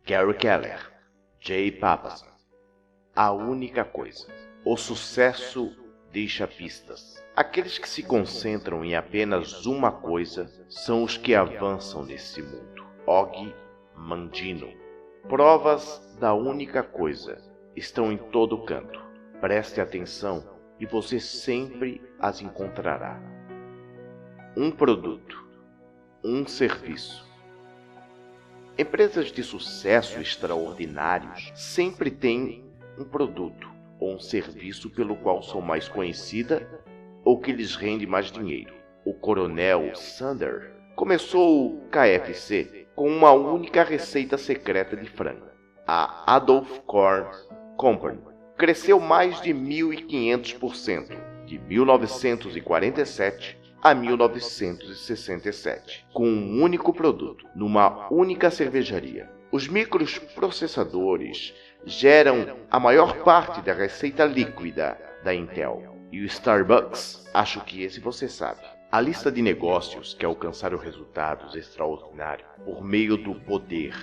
Gary Keller, Jay Papasan. A única coisa. O sucesso deixa pistas. Aqueles que se concentram em apenas uma coisa são os que avançam nesse mundo. Og Mandino. Provas da única coisa estão em todo canto. Preste atenção e você sempre as encontrará. Um produto, um serviço. Empresas de sucesso extraordinários sempre têm um produto ou um serviço pelo qual são mais conhecidas ou que lhes rende mais dinheiro. O Coronel Sanders começou o KFC com uma única receita secreta de frango. A Adolph Corn Company cresceu mais de 1.500% de 1947 a 1967, com um único produto, numa única cervejaria. Os microprocessadores geram a maior parte da receita líquida da Intel. E o Starbucks, acho que esse você sabe. A lista de negócios que alcançaram resultados extraordinários por meio do poder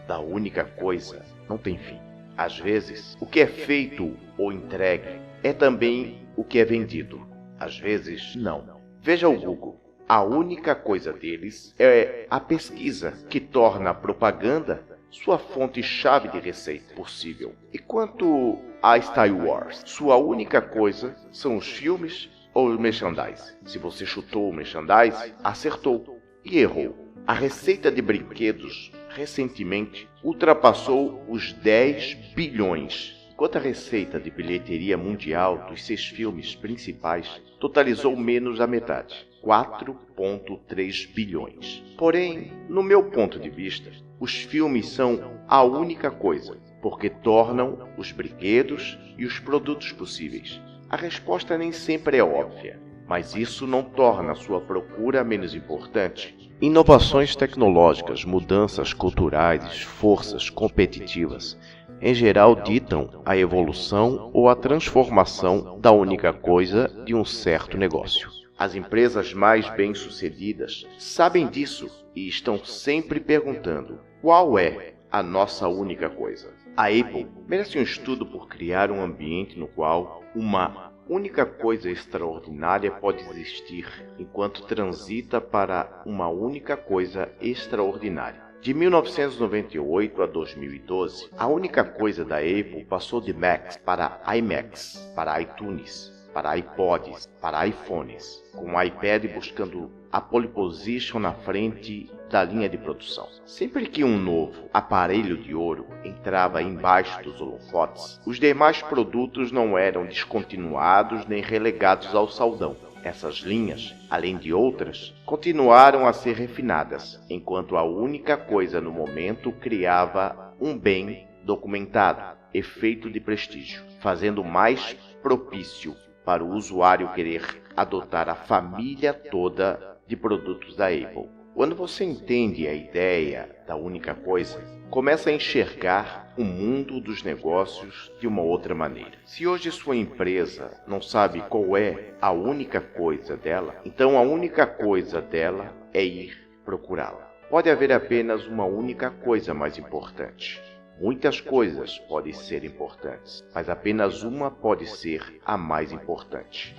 da única coisa não tem fim. Às vezes, o que é feito ou entregue é também o que é vendido. Às vezes, não. Veja o Google. A única coisa deles é a pesquisa, que torna a propaganda sua fonte-chave de receita possível. E quanto a Star Wars, sua única coisa são os filmes ou o merchandise. Se você chutou o merchandise, acertou e errou. A receita de brinquedos recentemente ultrapassou os 10 bilhões. Enquanto a receita de bilheteria mundial dos 6 filmes principais totalizou menos da metade, 4,3 bilhões. Porém, no meu ponto de vista, os filmes são a única coisa, porque tornam os brinquedos e os produtos possíveis. A resposta nem sempre é óbvia, mas isso não torna a sua procura menos importante. Inovações tecnológicas, mudanças culturais, forças competitivas, em geral ditam a evolução ou a transformação da única coisa de um certo negócio. As empresas mais bem-sucedidas sabem disso e estão sempre perguntando: qual é a nossa única coisa? A Apple merece um estudo por criar um ambiente no qual uma única coisa extraordinária pode existir enquanto transita para uma única coisa extraordinária. De 1998 a 2012, a única coisa da Apple passou de Macs para iMacs, para iTunes, para iPods, para iPhones, com o iPad buscando a pole position na frente da linha de produção. Sempre que um novo aparelho de ouro entrava embaixo dos holofotes, os demais produtos não eram descontinuados nem relegados ao saldão. Essas linhas, além de outras, continuaram a ser refinadas, enquanto a única coisa no momento criava um bem documentado, efeito de prestígio, fazendo mais propício para o usuário querer adotar a família toda de produtos da Apple. Quando você entende a ideia da única coisa, começa a enxergar o mundo dos negócios de uma outra maneira. Se hoje sua empresa não sabe qual é a única coisa dela, então a única coisa dela é ir procurá-la. Pode haver apenas uma única coisa mais importante. Muitas coisas podem ser importantes, mas apenas uma pode ser a mais importante.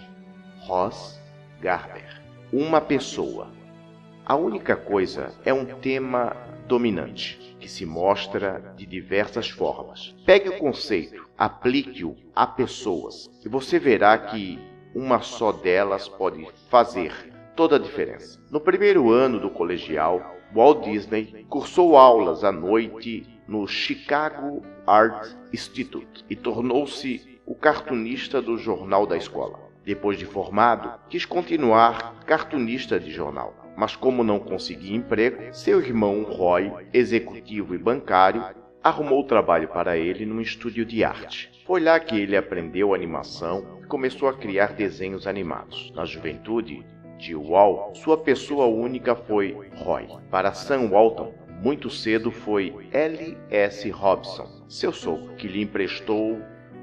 Ross Garber. Uma pessoa. A única coisa é um tema dominante, que se mostra de diversas formas. Pegue o conceito, aplique-o a pessoas, e você verá que uma só delas pode fazer toda a diferença. No primeiro ano do colegial, Walt Disney cursou aulas à noite no Chicago Art Institute e tornou-se o cartunista do jornal da escola. Depois de formado, quis continuar cartunista de jornal, mas como não conseguia emprego, seu irmão Roy, executivo e bancário, arrumou trabalho para ele num estúdio de arte. Foi lá que ele aprendeu animação e começou a criar desenhos animados. Na juventude de Walt, sua pessoa única foi Roy. Para Sam Walton, muito cedo foi L.S. Robson, seu sogro, que lhe emprestou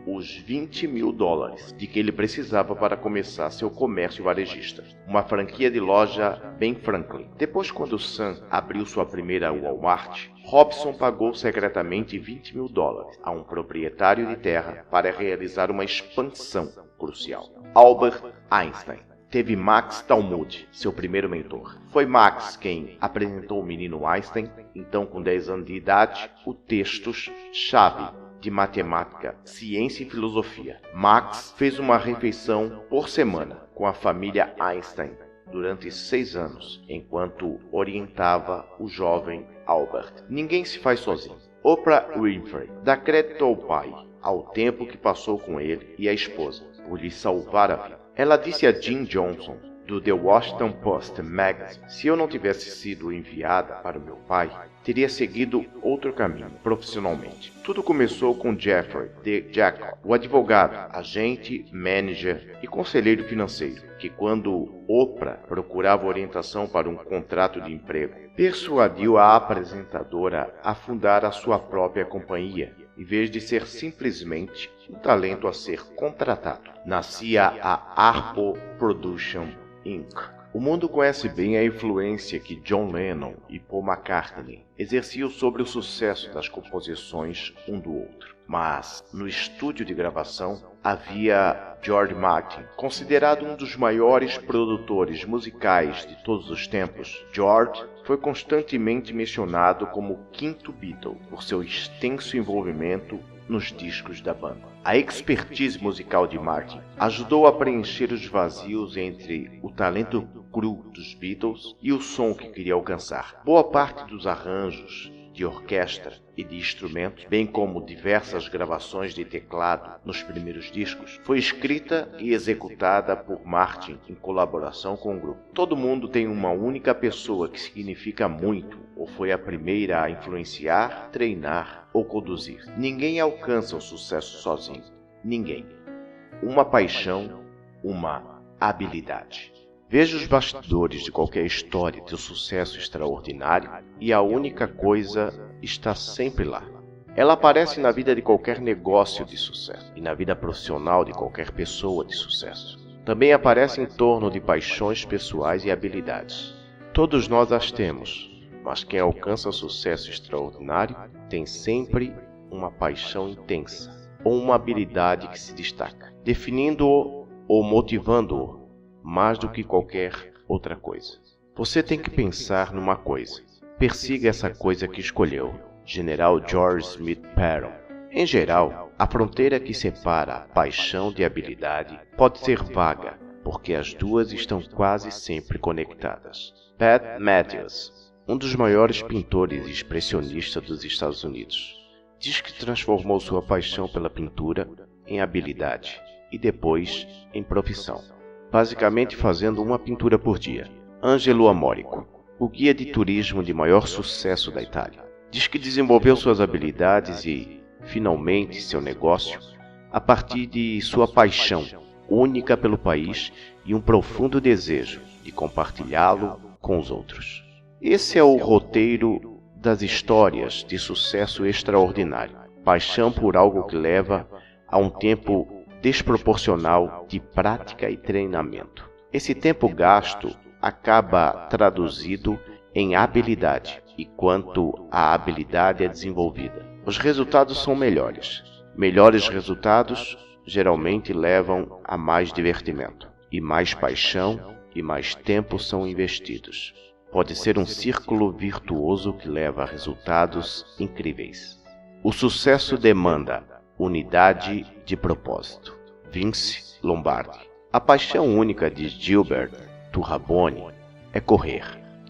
os $20.000 de que ele precisava para começar seu comércio varejista, uma franquia de loja Ben Franklin. Depois, quando Sam abriu sua primeira Walmart, Robson pagou secretamente $20.000 a um proprietário de terra para realizar uma expansão crucial. Albert Einstein teve Max Talmud, seu primeiro mentor. Foi Max quem apresentou ao menino Einstein, então com 10 anos de idade, os textos-chave de matemática, ciência e filosofia. Max fez uma refeição por semana com a família Einstein durante 6 anos, enquanto orientava o jovem Albert. Ninguém se faz sozinho. Oprah Winfrey dá crédito ao pai, ao tempo que passou com ele e a esposa, por lhe salvar a vida. Ela disse a Jim Johnson, do The Washington Post Magazine: se eu não tivesse sido enviada para o meu pai, teria seguido outro caminho profissionalmente. Tudo começou com Jeffrey D. Jacob, o advogado, agente, manager e conselheiro financeiro, que quando Oprah procurava orientação para um contrato de emprego, persuadiu a apresentadora a fundar a sua própria companhia, em vez de ser simplesmente um talento a ser contratado. Nascia a Harpo Production Inc. O mundo conhece bem a influência que John Lennon e Paul McCartney exerciam sobre o sucesso das composições um do outro. Mas, no estúdio de gravação, havia George Martin, considerado um dos maiores produtores musicais de todos os tempos. George foi constantemente mencionado como o quinto Beatle por seu extenso envolvimento nos discos da banda. A expertise musical de Martin ajudou a preencher os vazios entre o talento cru dos Beatles e o som que queria alcançar. Boa parte dos arranjos de orquestra e de instrumentos, bem como diversas gravações de teclado nos primeiros discos, foi escrita e executada por Martin em colaboração com o grupo. Todo mundo tem uma única pessoa que significa muito ou foi a primeira a influenciar, treinar ou conduzir. Ninguém alcança o sucesso sozinho. Ninguém. Uma paixão, uma habilidade. Veja os bastidores de qualquer história de sucesso extraordinário e a única coisa está sempre lá. Ela aparece na vida de qualquer negócio de sucesso e na vida profissional de qualquer pessoa de sucesso. Também aparece em torno de paixões pessoais e habilidades. Todos nós as temos, mas quem alcança sucesso extraordinário tem sempre uma paixão intensa ou uma habilidade que se destaca, definindo-o ou motivando-o mais do que qualquer outra coisa. Você tem que pensar numa coisa. Persiga essa coisa que escolheu. General George Smith Patton. Em geral, a fronteira que separa a paixão de habilidade pode ser vaga, porque as duas estão quase sempre conectadas. Pat Matthews, um dos maiores pintores e expressionistas dos Estados Unidos, diz que transformou sua paixão pela pintura em habilidade e depois em profissão, basicamente fazendo uma pintura por dia. Angelo Amorico, o guia de turismo de maior sucesso da Itália, diz que desenvolveu suas habilidades e, finalmente, seu negócio a partir de sua paixão única pelo país e um profundo desejo de compartilhá-lo com os outros. Esse é o roteiro das histórias de sucesso extraordinário. Paixão por algo que leva a um tempo desproporcional de prática e treinamento. Esse tempo gasto acaba traduzido em habilidade, e quanto a habilidade é desenvolvida, os resultados são melhores. Melhores resultados geralmente levam a mais divertimento, e mais paixão e mais tempo são investidos. Pode ser um círculo virtuoso que leva a resultados incríveis. O sucesso demanda unidade de propósito. Vince Lombardi. A paixão única de Gilbert Turraboni é correr.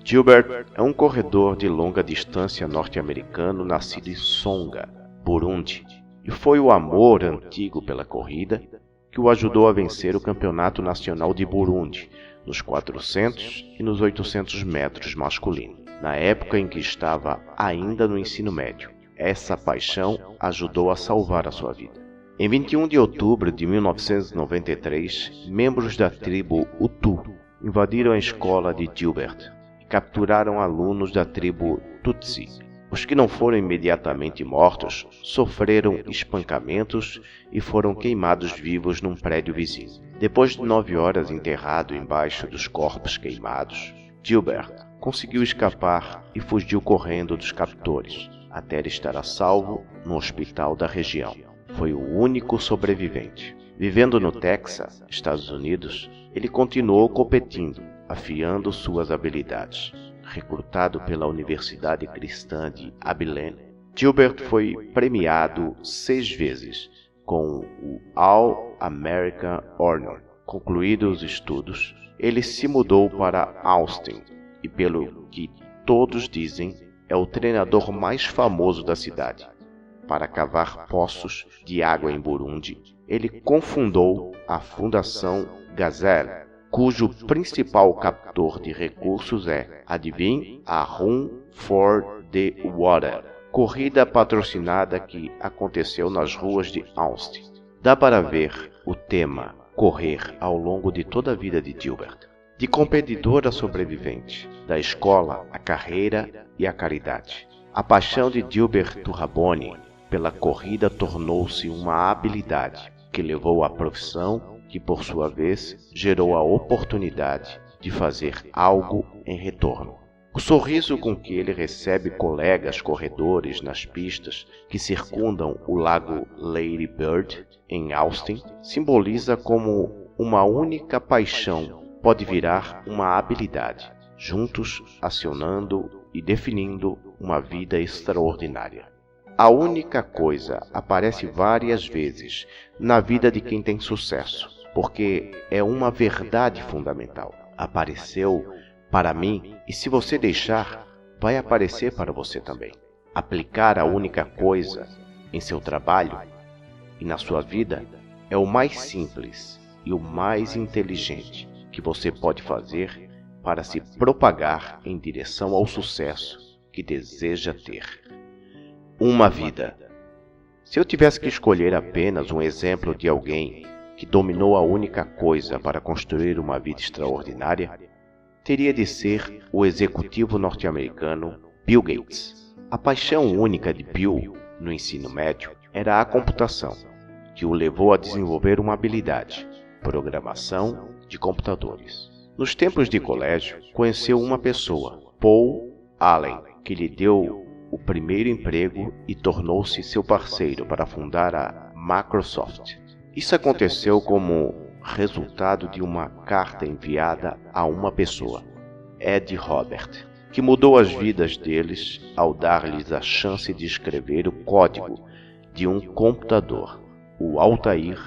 Gilbert é um corredor de longa distância norte-americano nascido em Songa, Burundi, e foi o amor antigo pela corrida que o ajudou a vencer o Campeonato Nacional de Burundi nos 400 e nos 800 metros masculino, na época em que estava ainda no ensino médio. Essa paixão ajudou a salvar a sua vida. Em 21 de outubro de 1993, membros da tribo Hutu invadiram a escola de Gilbert e capturaram alunos da tribo Tutsi. Os que não foram imediatamente mortos sofreram espancamentos e foram queimados vivos num prédio vizinho. Depois de 9 horas enterrado embaixo dos corpos queimados, Gilbert conseguiu escapar e fugiu correndo dos captores, até estar a salvo no hospital da região. Foi o único sobrevivente. Vivendo no Texas, Estados Unidos, ele continuou competindo, afiando suas habilidades. Recrutado pela Universidade Cristã de Abilene, Gilbert foi premiado 6 vezes com o All-American Honor. Concluídos os estudos, ele se mudou para Austin e, pelo que todos dizem, é o treinador mais famoso da cidade. Para cavar poços de água em Burundi, ele cofundou a Fundação Gazelle, cujo principal captor de recursos é, adivinhe, a Run for the Water, corrida patrocinada que aconteceu nas ruas de Austin. Dá para ver o tema correr ao longo de toda a vida de Gilbert. De competidor a sobrevivente, da escola à carreira e à caridade. A paixão de Gilbert Turraboni pela corrida tornou-se uma habilidade que levou à profissão que, por sua vez, gerou a oportunidade de fazer algo em retorno. O sorriso com que ele recebe colegas corredores nas pistas que circundam o lago Lady Bird, em Austin, simboliza como uma única paixão pode virar uma habilidade, juntos acionando e definindo uma vida extraordinária. A única coisa aparece várias vezes na vida de quem tem sucesso, porque é uma verdade fundamental. Apareceu para mim e, se você deixar, vai aparecer para você também. Aplicar a única coisa em seu trabalho e na sua vida é o mais simples e o mais inteligente que você pode fazer para se propagar em direção ao sucesso que deseja ter. Uma vida. Se eu tivesse que escolher apenas um exemplo de alguém que dominou a única coisa para construir uma vida extraordinária, teria de ser o executivo norte-americano Bill Gates. A paixão única de Bill no ensino médio era a computação, que o levou a desenvolver uma habilidade, programação de computadores. Nos tempos de colégio, conheceu uma pessoa, Paul Allen, que lhe deu o primeiro emprego e tornou-se seu parceiro para fundar a Microsoft. Isso aconteceu como resultado de uma carta enviada a uma pessoa, Ed Robert, que mudou as vidas deles ao dar-lhes a chance de escrever o código de um computador, o Altair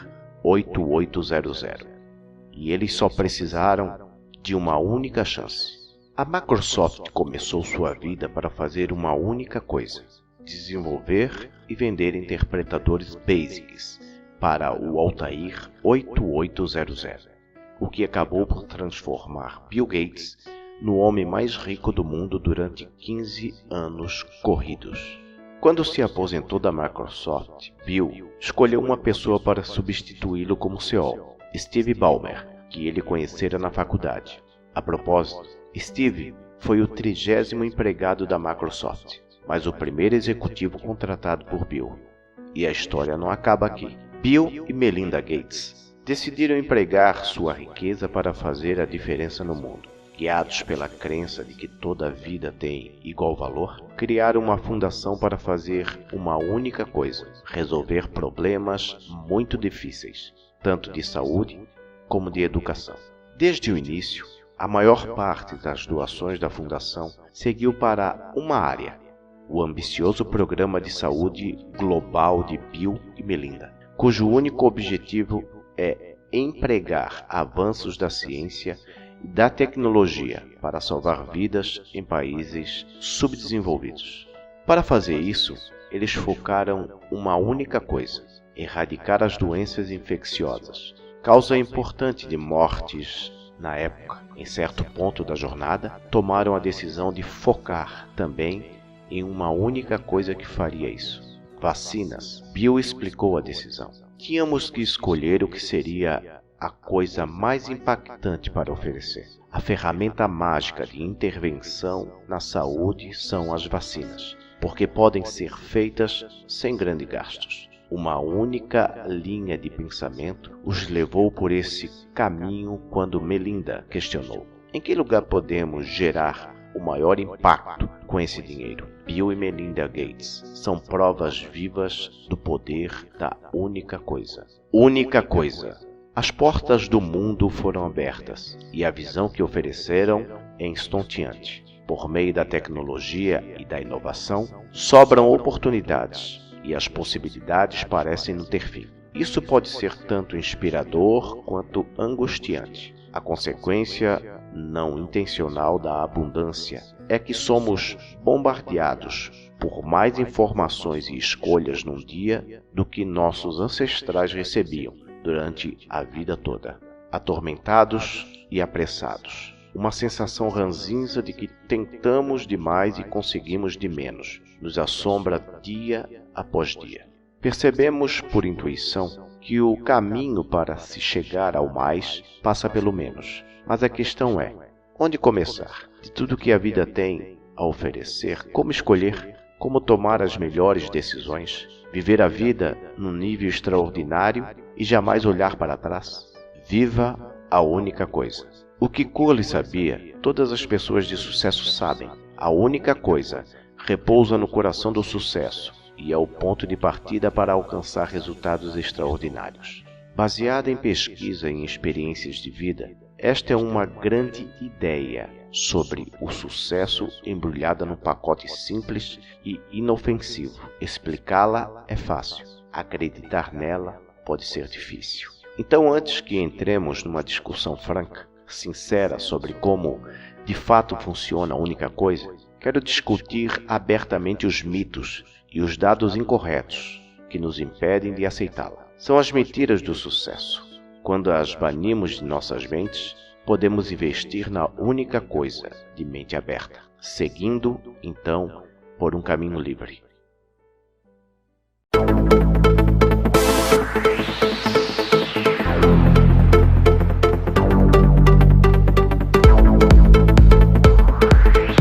8800. E eles só precisaram de uma única chance. A Microsoft começou sua vida para fazer uma única coisa: desenvolver e vender interpretadores BASICs para o Altair 8800, o que acabou por transformar Bill Gates no homem mais rico do mundo durante 15 anos corridos. Quando se aposentou da Microsoft, Bill escolheu uma pessoa para substituí-lo como CEO, Steve Ballmer, que ele conhecera na faculdade. A propósito, Steve foi o 30º empregado da Microsoft, mas o primeiro executivo contratado por Bill. E a história não acaba aqui. Bill e Melinda Gates decidiram empregar sua riqueza para fazer a diferença no mundo. Guiados pela crença de que toda vida tem igual valor, criaram uma fundação para fazer uma única coisa: resolver problemas muito difíceis, tanto de saúde como de educação. Desde o início, a maior parte das doações da fundação seguiu para uma área: o ambicioso programa de saúde global de Bill e Melinda, cujo único objetivo é empregar avanços da ciência e da tecnologia para salvar vidas em países subdesenvolvidos. Para fazer isso, eles focaram uma única coisa: erradicar as doenças infecciosas, causa importante de mortes na época. Em certo ponto da jornada, tomaram a decisão de focar também em uma única coisa que faria isso: vacinas. Bill explicou a decisão. Tínhamos que escolher o que seria a coisa mais impactante para oferecer. A ferramenta mágica de intervenção na saúde são as vacinas. porque podem ser feitas sem grandes gastos. Uma única linha de pensamento os levou por esse caminho quando Melinda questionou: em que lugar podemos gerar o maior impacto com esse dinheiro? Bill e Melinda Gates são provas vivas do poder da única coisa. Única coisa. As portas do mundo foram abertas e a visão que ofereceram é estonteante. Por meio da tecnologia e da inovação, sobram oportunidades e as possibilidades parecem não ter fim. Isso pode ser tanto inspirador quanto angustiante. A consequência não intencional da abundância é que somos bombardeados por mais informações e escolhas num dia do que nossos ancestrais recebiam durante a vida toda. Atormentados e apressados. Uma sensação ranzinza de que tentamos demais e conseguimos de menos nos assombra dia após dia. Percebemos por intuição que o caminho para se chegar ao mais passa pelo menos. Mas a questão é, onde começar? De tudo que a vida tem a oferecer, como escolher? Como tomar as melhores decisões? Viver a vida num nível extraordinário e jamais olhar para trás? Viva a única coisa. O que Curly sabia, todas as pessoas de sucesso sabem. A única coisa repousa no coração do sucesso e é o ponto de partida para alcançar resultados extraordinários. Baseada em pesquisa e em experiências de vida, esta é uma grande ideia sobre o sucesso embrulhada num pacote simples e inofensivo. Explicá-la é fácil, acreditar nela pode ser difícil. Então, antes que entremos numa discussão franca, sincera sobre como de fato funciona a única coisa, quero discutir abertamente os mitos e os dados incorretos que nos impedem de aceitá-la. São as mentiras do sucesso. Quando as banimos de nossas mentes, podemos investir na única coisa de mente aberta, seguindo, então, por um caminho livre.